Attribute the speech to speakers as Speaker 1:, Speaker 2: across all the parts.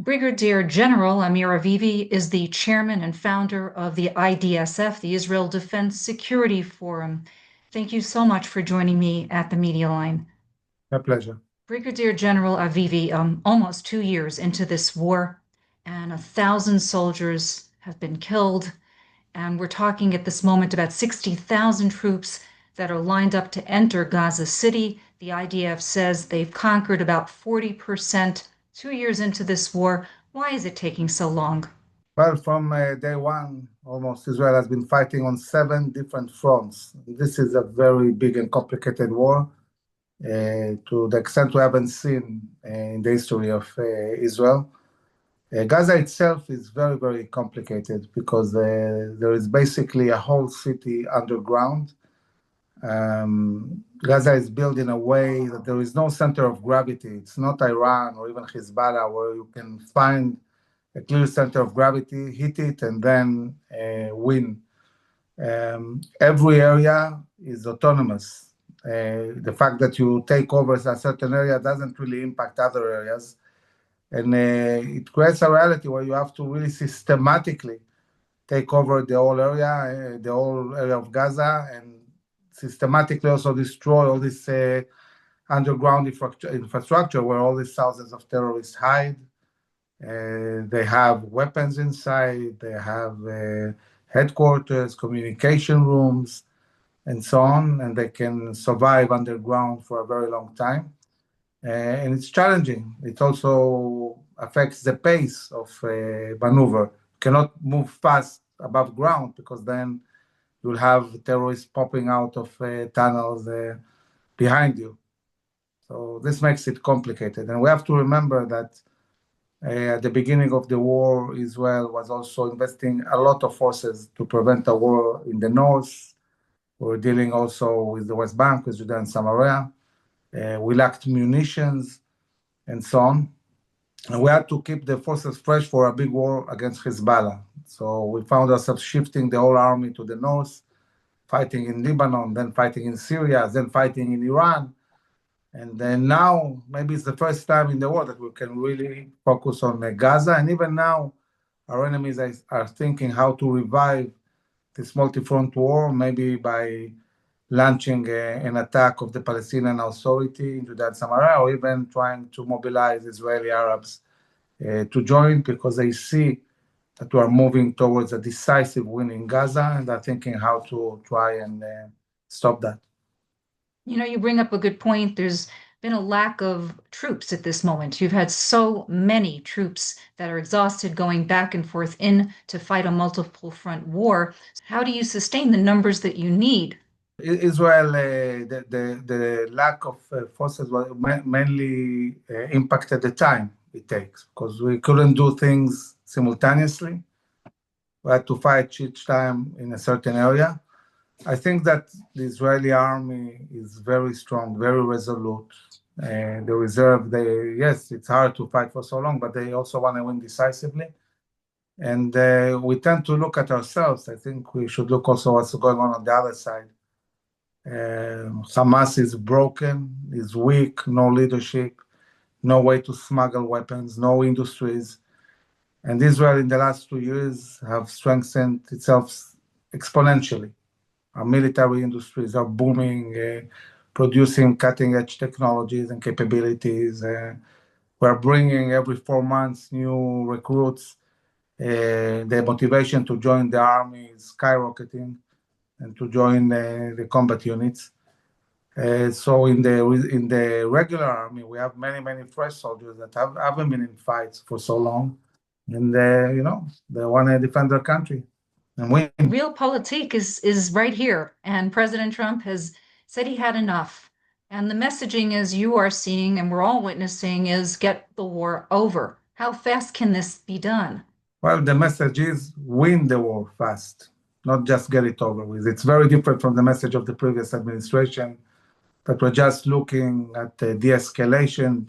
Speaker 1: Brigadier General Amir Avivi is the chairman and founder of the IDSF, the Israel Defense Security Forum. Thank you so much for joining me at the media line.
Speaker 2: My pleasure.
Speaker 1: Brigadier General Avivi, almost 2 years into this war, and 1,000 soldiers have been killed. And we're talking at this moment about 60,000 troops that are lined up to enter Gaza City. The IDF says they've conquered about 40%. 2 years into this war, why is it taking so long?
Speaker 2: Well, from day one, almost Israel has been fighting on 7 different fronts. This is a very big and complicated war to the extent we haven't seen in the history of Israel. Gaza itself is very, very complicated because there is basically a whole city underground. Gaza is built in a way that there is no center of gravity. It's not Iran or even Hezbollah where you can find a clear center of gravity, hit it, and then win. Every area is autonomous. The fact that you take over a certain area doesn't really impact other areas. And it creates a reality where you have to really systematically take over the whole area of Gaza, and systematically also destroy all this underground infrastructure where all these thousands of terrorists hide. They have weapons inside, they have headquarters, communication rooms, and so on, and they can survive underground for a very long time. And it's challenging. It also affects the pace of maneuver. You cannot move fast above ground because then you'll have terrorists popping out of tunnels behind you. So this makes it complicated. And we have to remember that at the beginning of the war, Israel was also investing a lot of forces to prevent a war in the north. We're dealing also with the West Bank, with Judean and Samaria. We lacked munitions and so on. And we had to keep the forces fresh for a big war against Hezbollah. So we found ourselves shifting the whole army to the north, fighting in Lebanon, then fighting in Syria, then fighting in Iran. And then now, maybe it's the first time in the world that we can really focus on Gaza. And even now, our enemies are thinking how to revive this multi-front war, maybe by launching an attack of the Palestinian Authority into that Samaria, or even trying to mobilize Israeli Arabs to join, because they see that we are moving towards a decisive win in Gaza, and are thinking how to try and stop that.
Speaker 1: You know, you bring up a good point. There's been a lack of troops at this moment. You've had so many troops that are exhausted going back and forth in to fight a multiple front war. How do you sustain the numbers that you need?
Speaker 2: Israel, the lack of forces was mainly impacted the time it takes, because we couldn't do things simultaneously. We had to fight each time in a certain area. I think that the Israeli army is very strong, very resolute. The reserve, yes, it's hard to fight for so long, but they also want to win decisively. And we tend to look at ourselves. I think we should look also what's going on the other side. Hamas is broken, is weak, no leadership, no way to smuggle weapons, no industries. And Israel in the last 2 years have strengthened itself exponentially. Our military industries are booming, producing cutting-edge technologies and capabilities. We're bringing every 4 months new recruits. The motivation to join the army is skyrocketing, and to join the combat units. So in the regular army, we have many fresh soldiers that haven't been in fights for so long, and they want to defend their country and win.
Speaker 1: Realpolitik is right here, and President Trump has said he had enough. And the messaging, as you are seeing and we're all witnessing, is get the war over. How fast can this be done?
Speaker 2: Well, the message is win the war fast, not just get it over with. It's very different from the message of the previous administration, that we're just looking at de-escalation,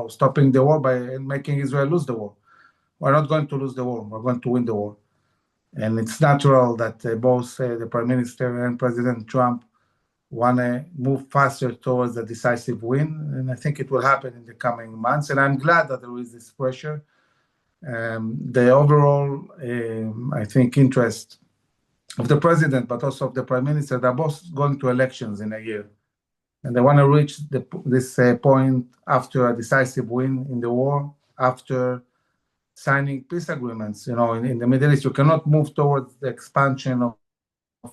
Speaker 2: stopping the war by making Israel lose the war. We're not going to lose the war. We're going to win the war. And it's natural that both the Prime Minister and President Trump want to move faster towards a decisive win. And I think it will happen in the coming months. And I'm glad that there is this pressure, The overall, I think, interest of the president, but also of the prime minister, they're both going to elections in a year. And they want to reach this point after a decisive win in the war, after signing peace agreements. In the Middle East, you cannot move towards the expansion of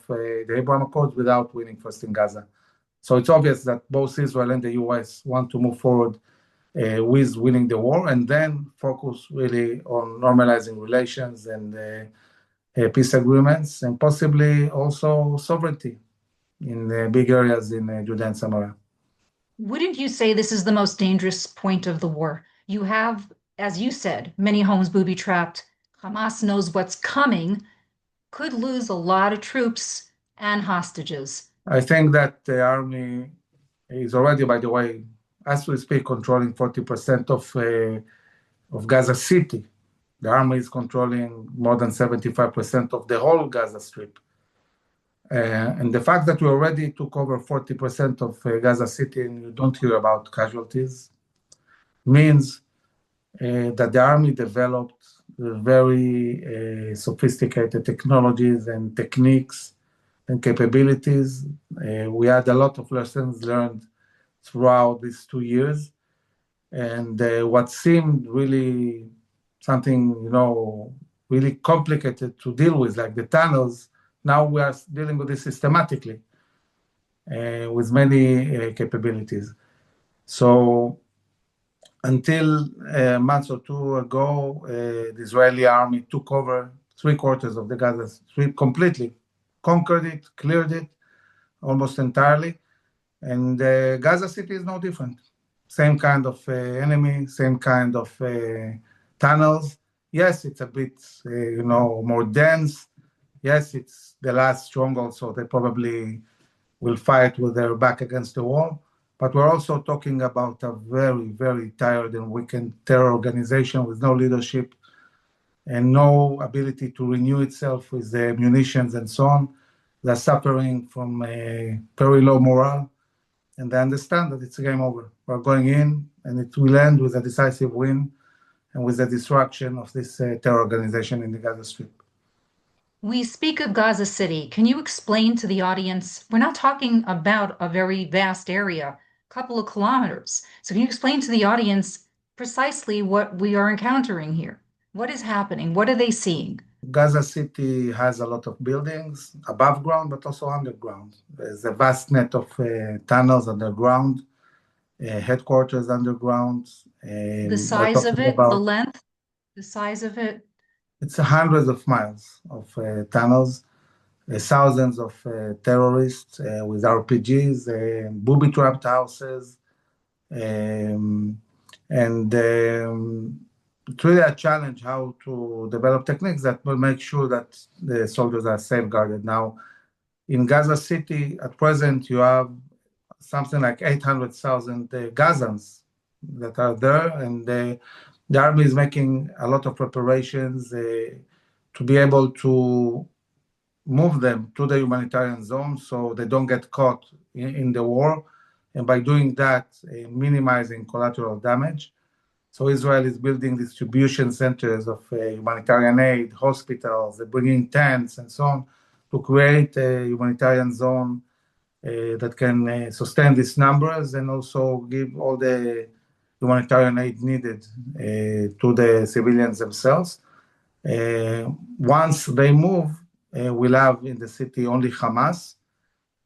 Speaker 2: the Abraham Accords without winning first in Gaza. So it's obvious that both Israel and the US want to move forward with winning the war and then focus really on normalizing relations and peace agreements and possibly also sovereignty in big areas in Judea and Samaria.
Speaker 1: Wouldn't you say this is the most dangerous point of the war? You have, as you said, many homes booby trapped. Hamas knows what's coming, could lose a lot of troops and hostages.
Speaker 2: I think that the army is already, by the way, as we speak, controlling 40% of Gaza City. The army is controlling more than 75% of the whole Gaza Strip. And the fact that we already took over 40% of Gaza City and you don't hear about casualties means that the army developed very sophisticated technologies and techniques and capabilities. We had a lot of lessons learned throughout these 2 years. And what seemed really something, really complicated to deal with, like the tunnels, now we are dealing with this systematically with many capabilities. So until a month or two ago, the Israeli army took over 3/4 of the Gaza Strip completely, conquered it, cleared it almost entirely. And Gaza City is no different. Same kind of enemy, same kind of tunnels. Yes, it's a bit, more dense. Yes, it's the last stronghold, so they probably will fight with their back against the wall. But we're also talking about a very, very tired and weakened terror organization with no leadership and no ability to renew itself with the munitions and so on. They're suffering from a very low morale, and they understand that it's a game over. We're going in, and it will end with a decisive win and with the destruction of this terror organization in the Gaza Strip.
Speaker 1: We speak of Gaza City. Can you explain to the audience? We're not talking about a very vast area, a couple of kilometers. So, can you explain to the audience precisely what we are encountering here? What is happening? What are they seeing?
Speaker 2: Gaza City has a lot of buildings above ground, but also underground. There's a vast net of tunnels underground, headquarters underground.
Speaker 1: The
Speaker 2: We're
Speaker 1: size of
Speaker 2: talking
Speaker 1: it, the
Speaker 2: about
Speaker 1: length, the size of it.
Speaker 2: it's hundreds of miles of tunnels, thousands of terrorists with RPGs, booby-trapped houses, and it's really a challenge how to develop techniques that will make sure that the soldiers are safeguarded. Now, in Gaza City, at present, you have something like 800,000 Gazans that are there, and the army is making a lot of preparations to be able to move them to the humanitarian zone so they don't get caught in the war. And by doing that, minimizing collateral damage. So Israel is building distribution centers of humanitarian aid, hospitals, bringing tents and so on to create a humanitarian zone that can sustain these numbers and also give all the humanitarian aid needed to the civilians themselves. Once they move, we'll have in the city only Hamas,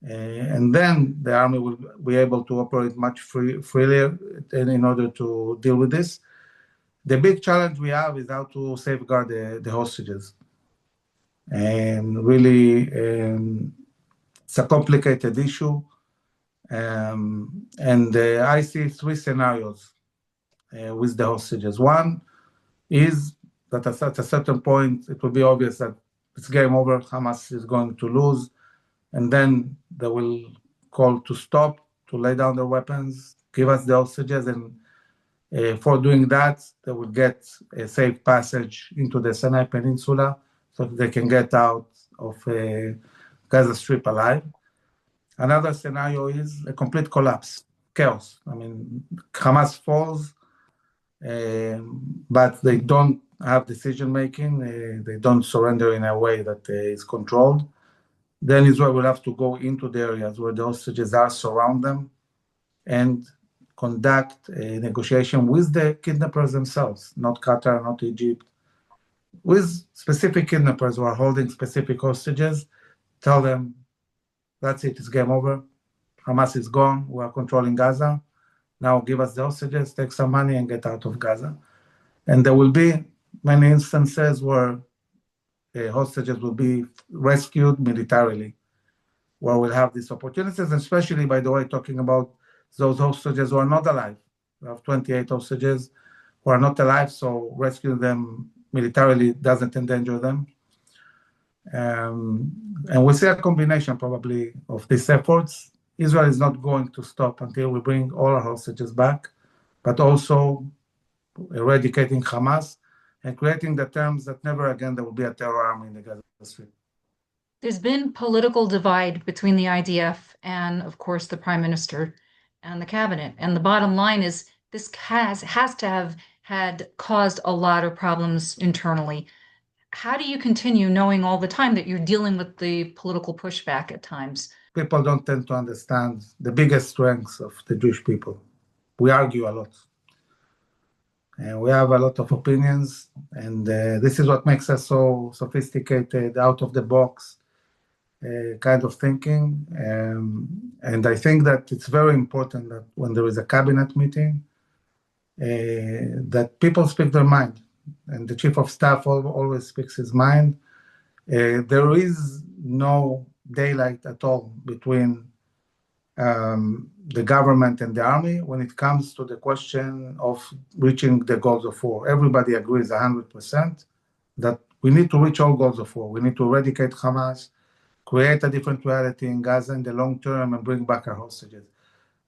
Speaker 2: and then the army will be able to operate much freely in order to deal with this. The big challenge we have is how to safeguard the hostages. And really, it's a complicated issue. And I see three scenarios with the hostages. One is that at a certain point, it will be obvious that it's game over, Hamas is going to lose, and then they will call to stop, to lay down their weapons, give us the hostages, and for doing that, they will get a safe passage into the Sinai Peninsula so that they can get out of Gaza Strip alive. Another scenario is a complete collapse, chaos. I mean, Hamas falls, but they don't have decision making. They don't surrender in a way that is controlled. Then Israel will have to go into the areas where the hostages are, surround them, and conduct a negotiation with the kidnappers themselves, not Qatar, not Egypt, with specific kidnappers who are holding specific hostages. Tell them, that's it, it's game over. Hamas is gone, we are controlling Gaza. Now give us the hostages, take some money, and get out of Gaza. And there will be many instances where hostages will be rescued militarily, where we'll have these opportunities, and especially, by the way, talking about those hostages who are not alive. We have 28 hostages who are not alive, so rescuing them militarily doesn't endanger them. And we see a combination probably of these efforts. Israel is not going to stop until we bring all our hostages back, but also eradicating Hamas and creating the terms that never again there will be a terror army in the Gaza Strip.
Speaker 1: There's been political divide between the IDF and, of course, the prime minister and the cabinet. And the bottom line is this has to have had caused a lot of problems internally. How do you continue knowing all the time that you're dealing with the political pushback at times?
Speaker 2: People don't tend to understand the biggest strengths of the Jewish people. We argue a lot. And we have a lot of opinions, and this is what makes us so sophisticated, out of the box kind of thinking. And I think that it's very important that when there is a cabinet meeting, that people speak their mind. And the chief of staff always speaks his mind. There is no daylight at all between the government and the army when it comes to the question of reaching the goals of war. Everybody agrees 100% that we need to reach all goals of war. We need to eradicate Hamas, create a different reality in Gaza in the long term, and bring back our hostages.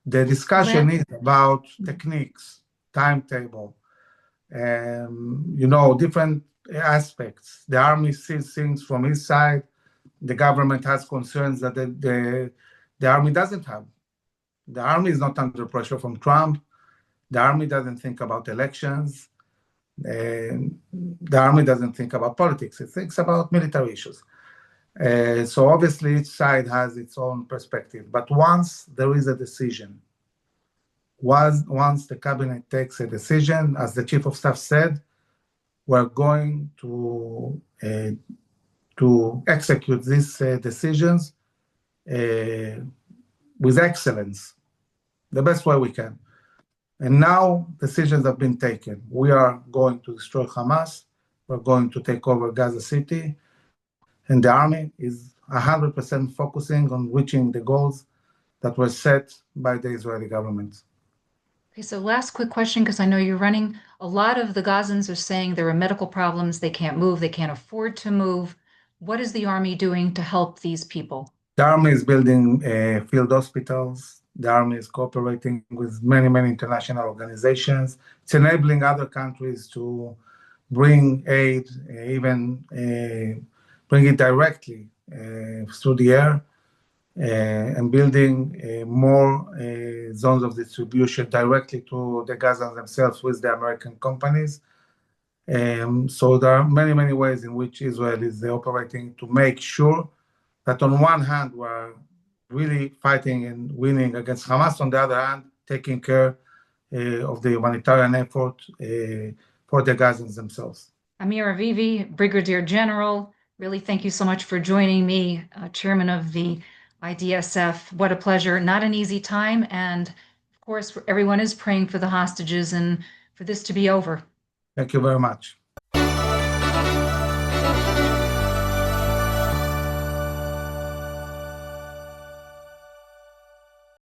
Speaker 2: The discussion is about techniques, timetable, different aspects. The army sees things from his side. The government has concerns that the army doesn't have. The army is not under pressure from Trump. The army doesn't think about elections. The army doesn't think about politics. It thinks about military issues. So obviously each side has its own perspective. But once there is a decision, once the cabinet takes a decision, as the chief of staff said, we're going to execute these decisions with excellence, the best way we can. And now decisions have been taken. We are going to destroy Hamas. We're going to take over Gaza City. And the army is 100% focusing on reaching the goals that were set by the Israeli government.
Speaker 1: Okay, so last quick question, because I know you're running. A lot of the Gazans are saying there are medical problems, they can't move, they can't afford to move. What is the army doing to help these people?
Speaker 2: The army is building field hospitals. The army is cooperating with many, many international organizations. It's enabling other countries to bring aid, even bring it directly through the air, and building more zones of distribution directly to the Gazans themselves with the American companies. So there are many, many ways in which Israel is operating to make sure that on one hand, we're really fighting and winning against Hamas, on the other hand, taking care of the humanitarian effort for the Gazans themselves.
Speaker 1: Amir Avivi, Brigadier General, really thank you so much for joining me, Chairman of the IDSF. What a pleasure. Not an easy time. And of course, everyone is praying for the hostages and for this to be over.
Speaker 2: Thank you very much.